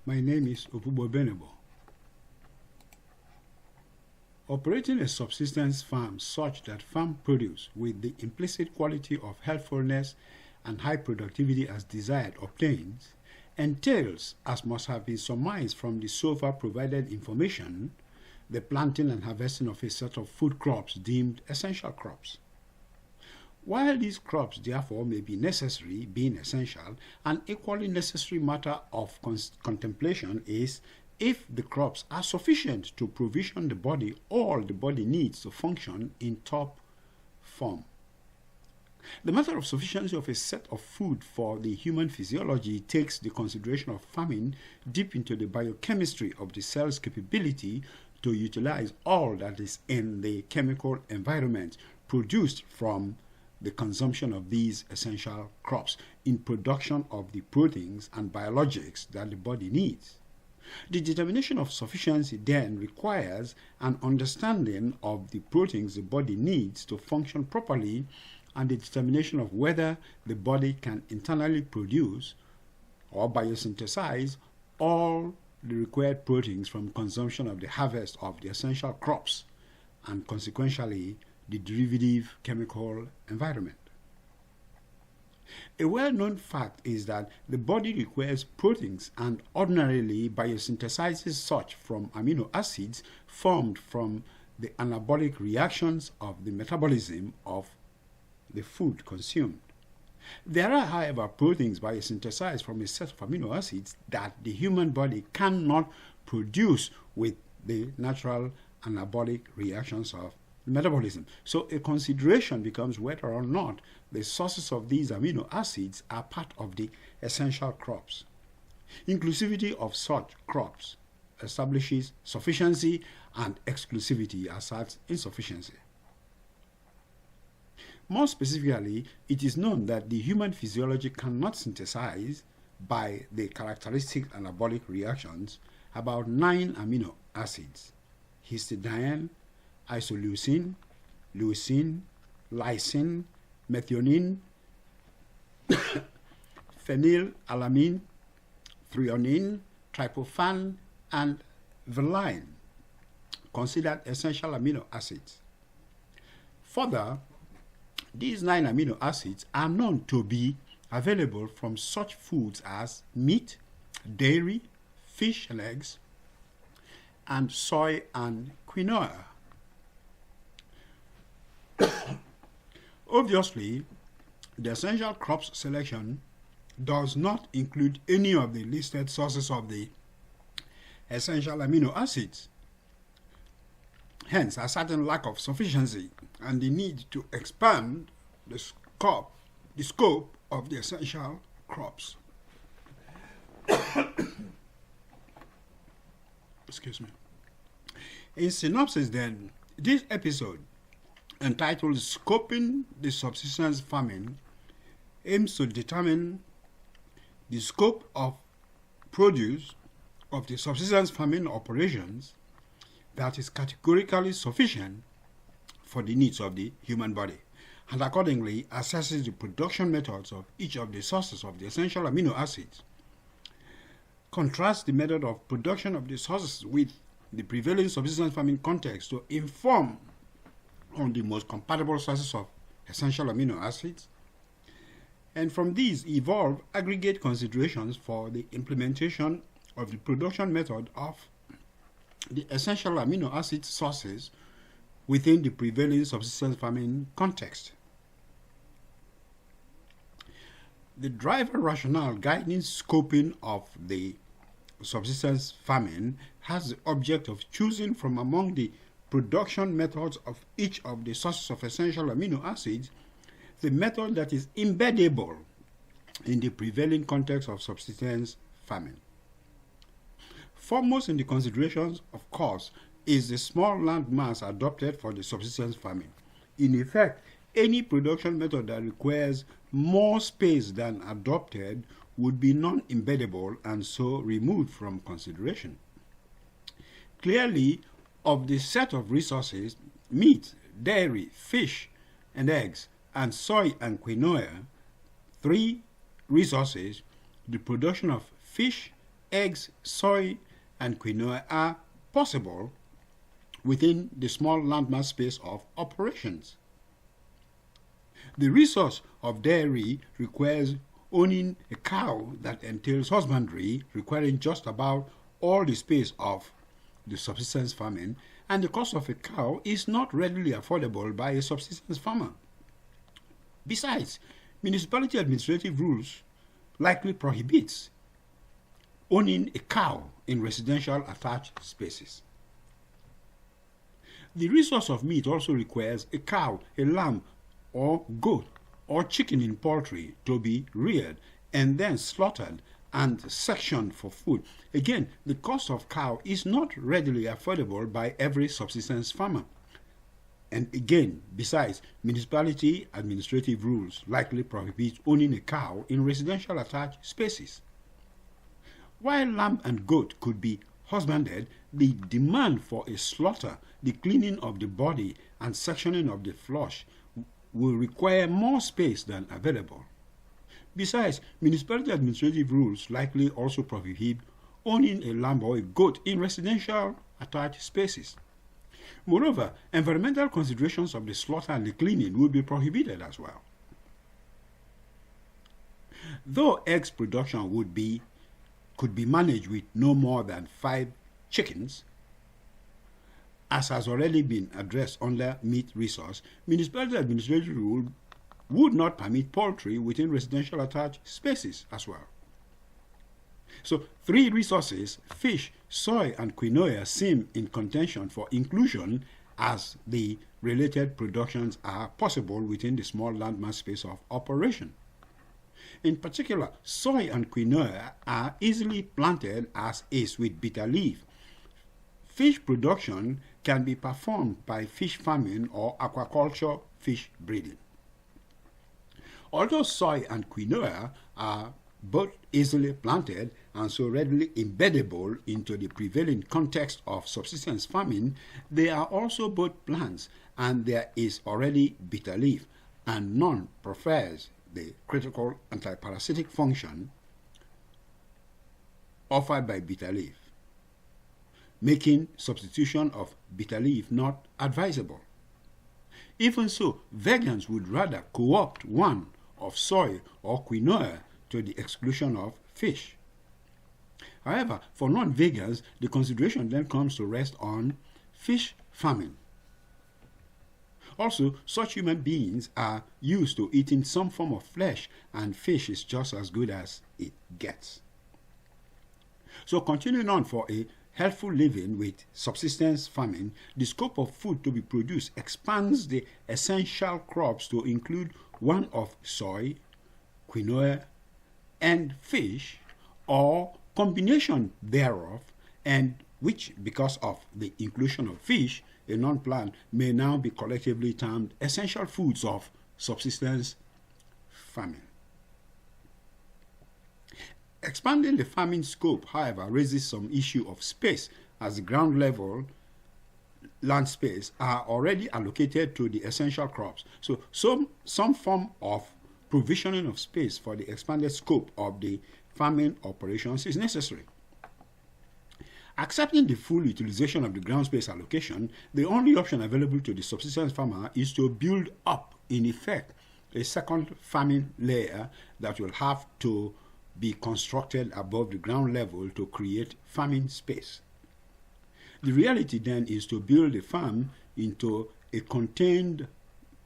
My name is Opubo Benebo. Operating a subsistence farm such that farm produce with the implicit quality of healthfulness and high productivity as desired obtains entails, as must have been surmised from the so far provided information, the planting and harvesting of a set of food crops deemed essential crops. While these crops therefore may be necessary, being essential, an equally necessary matter of contemplation is if the crops are sufficient to provision the body all the body needs to function in top form. The matter of sufficiency of a set of food for the human physiology takes the consideration of farming deep into the biochemistry of the cell's capability to utilize all that is in the chemical environment produced from the consumption of these essential crops in production of the proteins and biologics that the body needs. The determination of sufficiency then requires an understanding of the proteins the body needs to function properly and the determination of whether the body can internally produce or biosynthesize all the required proteins from consumption of the harvest of the essential crops and consequentially the derivative chemical environment. A well-known fact is that the body requires proteins and ordinarily biosynthesizes such from amino acids formed from the anabolic reactions of the metabolism of the food consumed. There are, however, proteins biosynthesized from a set of amino acids that the human body cannot produce with the natural anabolic reactions of metabolism. So a consideration becomes whether or not the sources of these amino acids are part of the essential crops. Inclusivity of such crops establishes sufficiency and exclusivity asserts insufficiency. More specifically, it is known that the human physiology cannot synthesize by the characteristic anabolic reactions about 9 amino acids: histidine, isoleucine, leucine, lysine, methionine, phenylalanine, threonine, tryptophan, and valine, considered essential amino acids. Further, these 9 amino acids are known to be available from such foods as meat, dairy, fish and eggs, and soy and quinoa. Obviously, the essential crops selection does not include any of the listed sources of the essential amino acids. Hence, a certain lack of sufficiency and the need to expand the scope of the essential crops. Excuse me. In synopsis, then, this episode, entitled Scoping the Subsistence Farming, aims to determine the scope of produce of the subsistence farming operations that is categorically sufficient for the needs of the human body, and accordingly assesses the production methods of each of the sources of the essential amino acids. Contrast the method of production of the sources with the prevailing subsistence farming context to inform on the most compatible sources of essential amino acids, and from these evolve aggregate considerations for the implementation of the production method of the essential amino acid sources within the prevailing subsistence farming context. The driver rationale guiding scoping of the subsistence farming has the object of choosing from among the production methods of each of the sources of essential amino acids the method that is embeddable in the prevailing context of subsistence farming. Foremost in the considerations, of course, is the small land mass adopted for the subsistence farming. In effect, any production method that requires more space than adopted would be non-embeddable and so removed from consideration. Clearly, of the set of resources, meat, dairy, fish, and eggs, and soy and quinoa, 3 resources, the production of fish, eggs, soy, and quinoa are possible within the small landmass space of operations. The resource of dairy requires owning a cow that entails husbandry, requiring just about all the space of the subsistence farming, and the cost of a cow is not readily affordable by a subsistence farmer. Besides, municipality administrative rules likely prohibits owning a cow in residential attached spaces. The resource of meat also requires a cow, a lamb, or goat, or chicken in poultry to be reared and then slaughtered and sectioned for food. Again, the cost of cow is not readily affordable by every subsistence farmer. And again, besides, municipality administrative rules likely prohibit owning a cow in residential attached spaces. While lamb and goat could be husbanded, the demand for a slaughter, the cleaning of the body, and sectioning of the flesh will require more space than available. Besides, municipality administrative rules likely also prohibit owning a lamb or a goat in residential attached spaces. Moreover, environmental considerations of the slaughter and the cleaning will be prohibited as well. Though eggs production could be managed with no more than 5 chickens, as has already been addressed under meat resource, municipality administrative rule would not permit poultry within residential attached spaces as well. So 3 resources, fish, soy, and quinoa, seem in contention for inclusion as the related productions are possible within the small landmass space of operation. In particular, soy and quinoa are easily planted as is with bitter leaf. Fish production can be performed by fish farming or aquaculture fish breeding. Although soy and quinoa are both easily planted and so readily embeddable into the prevailing context of subsistence farming, they are also both plants, and there is already bitter leaf, and none prefers the critical antiparasitic function offered by bitter leaf, making substitution of bitter leaf not advisable. Even so, vegans would rather co-opt one of soy or quinoa to the exclusion of fish. However, for non-vegans, the consideration then comes to rest on fish farming. Also, such human beings are used to eating some form of flesh, and fish is just as good as it gets. So, continuing on for a healthful living with subsistence farming, the scope of food to be produced expands the essential crops to include one of soy, quinoa, and fish, or combination thereof, and which, because of the inclusion of fish, a non-plant, may now be collectively termed essential foods of subsistence farming. Expanding the farming scope, however, raises some issue of space, as the ground level land space are already allocated to the essential crops. So some form of provisioning of space for the expanded scope of the farming operations is necessary. Accepting the full utilization of the ground space allocation, the only option available to the subsistence farmer is to build up, in effect, a second farming layer that will have to be constructed above the ground level to create farming space. The reality then is to build a farm into a contained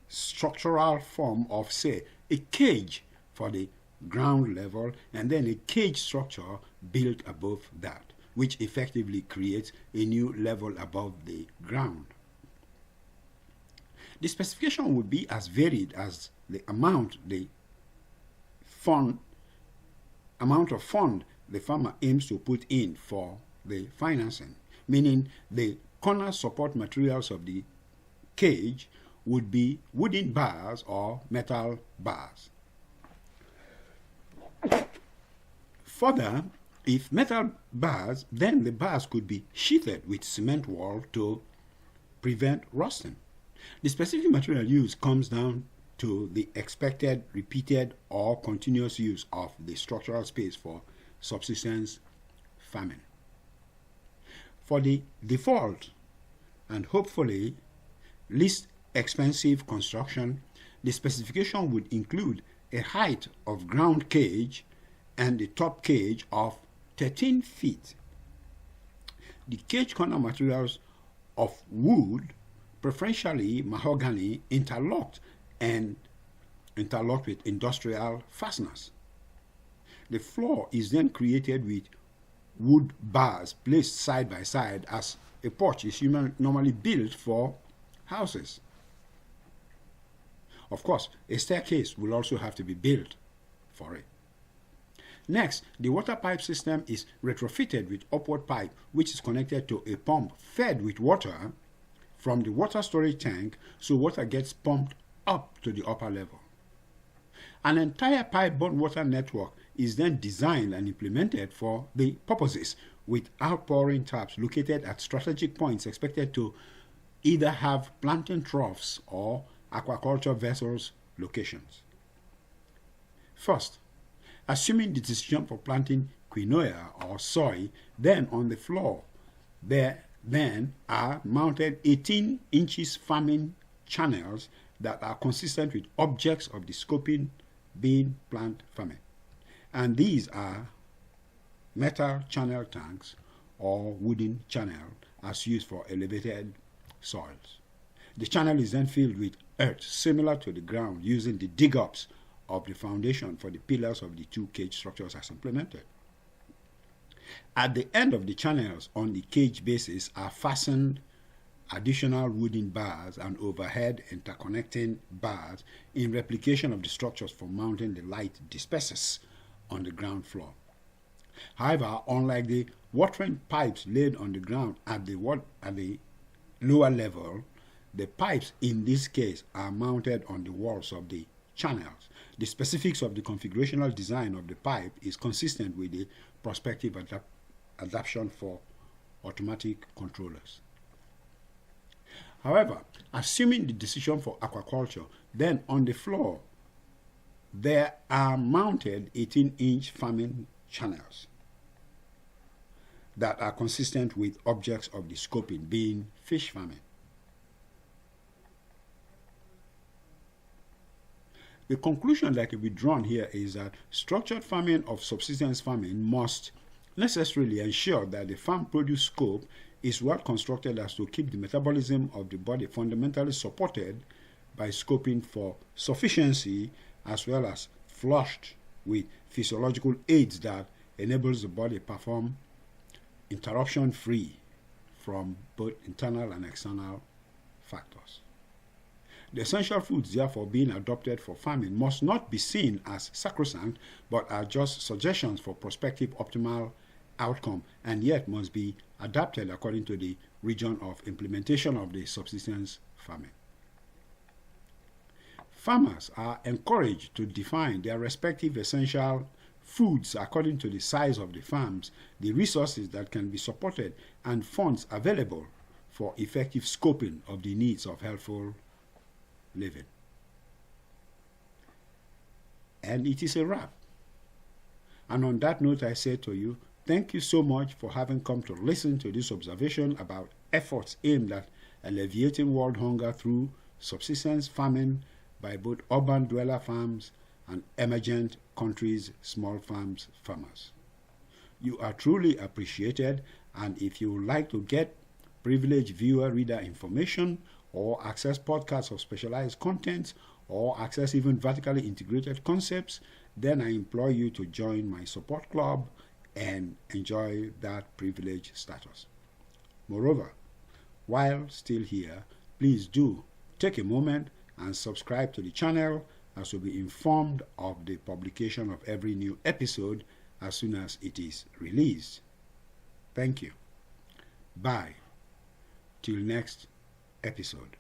structural form of, say, a cage for the ground level, and then a cage structure built above that, which effectively creates a new level above the ground. The specification would be as varied as the amount of fund the farmer aims to put in for the financing, meaning the corner support materials of the cage would be wooden bars or metal bars. Further, if metal bars, then the bars could be sheathed with cement wall to prevent rusting. The specific material used comes down to the expected repeated or continuous use of the structural space for subsistence farming. For the default and hopefully least expensive construction, the specification would include a height of ground cage and a top cage of 13 feet. The cage corner materials of wood, preferentially mahogany, interlocked with industrial fasteners. The floor is then created with wood bars placed side by side as a porch is normally built for houses. Of course, a staircase will also have to be built for it. Next, the water pipe system is retrofitted with upward pipe, which is connected to a pump fed with water from the water storage tank, so water gets pumped up to the upper level. An entire pipe-borne water network is then designed and implemented for the purposes, with outpouring taps located at strategic points expected to either have planting troughs or aquaculture vessels locations. First, assuming the decision for planting quinoa or soy, then on the floor there then are mounted 18 inches farming channels that are consistent with objects of the scoping being plant farming. And these are metal channel tanks or wooden channel as used for elevated soils. The channel is then filled with earth similar to the ground using the dig-ups of the foundation for the pillars of the two cage structures as implemented. At the end of the channels on the cage bases are fastened additional wooden bars and overhead interconnecting bars in replication of the structures for mounting the light dispersers on the ground floor. However, unlike the watering pipes laid on the ground at the lower level, the pipes in this case are mounted on the walls of the channels. The specifics of the configurational design of the pipe is consistent with the prospective adaptation for automatic controllers. However, assuming the decision for aquaculture, then on the floor there are mounted 18-inch farming channels that are consistent with objects of the scoping being fish farming. The conclusion that can be drawn here is that structured farming of subsistence farming must necessarily ensure that the farm produce scope is well constructed as to keep the metabolism of the body fundamentally supported by scoping for sufficiency as well as flushed with physiological aids that enables the body perform interruption-free from both internal and external factors. The essential foods therefore being adopted for farming must not be seen as sacrosanct, but are just suggestions for prospective optimal outcome, and yet must be adapted according to the region of implementation of the subsistence farming. Farmers are encouraged to define their respective essential foods according to the size of the farms, the resources that can be supported, and funds available for effective scoping of the needs of healthful living. And it is a wrap. And on that note, I say to you, thank you so much for having come to listen to this observation about efforts aimed at alleviating world hunger through subsistence farming by both urban dweller farms and emergent countries' small farms farmers. You are truly appreciated, and if you would like to get privileged viewer reader information or access podcasts of specialized content or access even vertically integrated concepts, then I implore you to join my support club and enjoy that privileged status. Moreover, while still here, please do take a moment and subscribe to the channel as you'll be informed of the publication of every new episode as soon as it is released. Thank you. Bye. Till next episode.